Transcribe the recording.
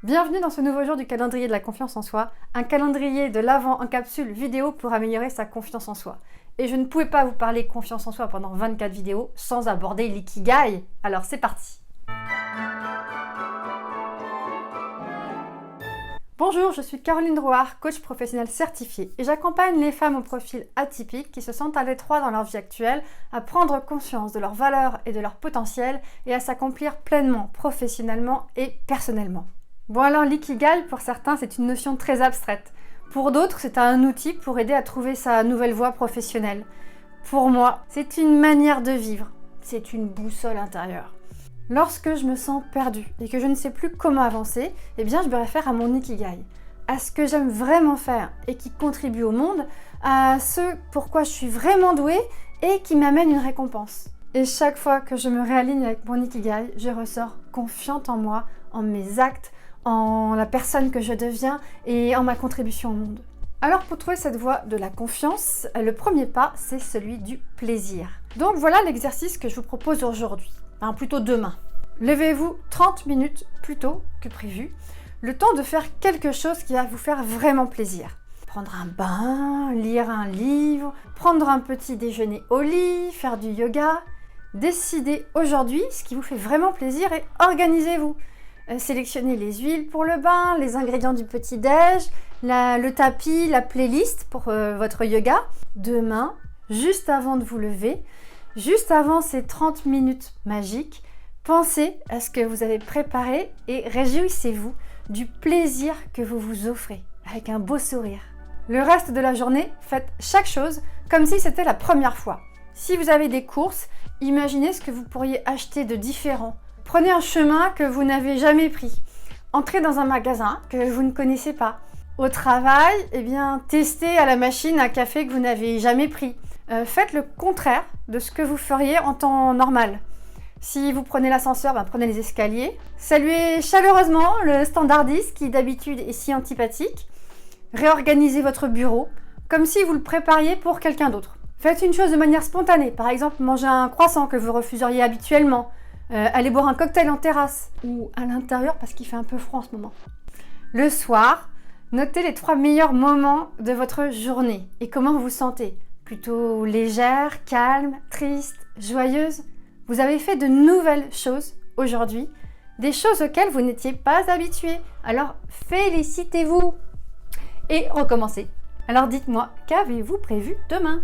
Bienvenue dans ce nouveau jour du calendrier de la confiance en soi, un calendrier de l'avant en capsule vidéo pour améliorer sa confiance en soi. Et je ne pouvais pas vous parler confiance en soi pendant 24 vidéos sans aborder l'ikigai, alors c'est parti. Bonjour, je suis Caroline Drouard, coach professionnel certifiée et j'accompagne les femmes au profil atypique qui se sentent à l'étroit dans leur vie actuelle à prendre conscience de leurs valeurs et de leur potentiel et à s'accomplir pleinement, professionnellement et personnellement. Bon alors l'ikigai pour certains c'est une notion très abstraite, pour d'autres c'est un outil pour aider à trouver sa nouvelle voie professionnelle. Pour moi c'est une manière de vivre, c'est une boussole intérieure. Lorsque je me sens perdue et que je ne sais plus comment avancer, eh bien je me réfère à mon ikigai, à ce que j'aime vraiment faire et qui contribue au monde, à ce pourquoi je suis vraiment douée et qui m'amène une récompense. Et chaque fois que je me réaligne avec mon ikigai, je ressors confiante en moi, en mes actes, en la personne que je deviens et en ma contribution au monde. Alors pour trouver cette voie de la confiance, le premier pas c'est celui du plaisir. Donc voilà l'exercice que je vous propose aujourd'hui, plutôt demain. Levez-vous 30 minutes plus tôt que prévu, le temps de faire quelque chose qui va vous faire vraiment plaisir. Prendre un bain, lire un livre, prendre un petit déjeuner au lit, faire du yoga. Décidez aujourd'hui ce qui vous fait vraiment plaisir et organisez-vous. Sélectionnez les huiles pour le bain, les ingrédients du petit-déj, le tapis, la playlist pour votre yoga. Demain, juste avant de vous lever, juste avant ces 30 minutes magiques, pensez à ce que vous avez préparé et réjouissez-vous du plaisir que vous vous offrez avec un beau sourire. Le reste de la journée, faites chaque chose comme si c'était la première fois. Si vous avez des courses, imaginez ce que vous pourriez acheter de différent. Prenez un chemin que vous n'avez jamais pris. Entrez dans un magasin que vous ne connaissez pas. Au travail, testez à la machine un café que vous n'avez jamais pris. Faites le contraire de ce que vous feriez en temps normal. Si vous prenez l'ascenseur, prenez les escaliers. Saluez chaleureusement le standardiste qui d'habitude est si antipathique. Réorganisez votre bureau comme si vous le prépariez pour quelqu'un d'autre. Faites une chose de manière spontanée, par exemple manger un croissant que vous refuseriez habituellement. Allez boire un cocktail en terrasse ou à l'intérieur parce qu'il fait un peu froid en ce moment. Le soir, notez les 3 meilleurs moments de votre journée et comment vous vous sentez. Plutôt légère, calme, triste, joyeuse. Vous avez fait de nouvelles choses aujourd'hui, des choses auxquelles vous n'étiez pas habitué. Alors félicitez-vous et recommencez. Alors dites-moi, qu'avez-vous prévu demain ?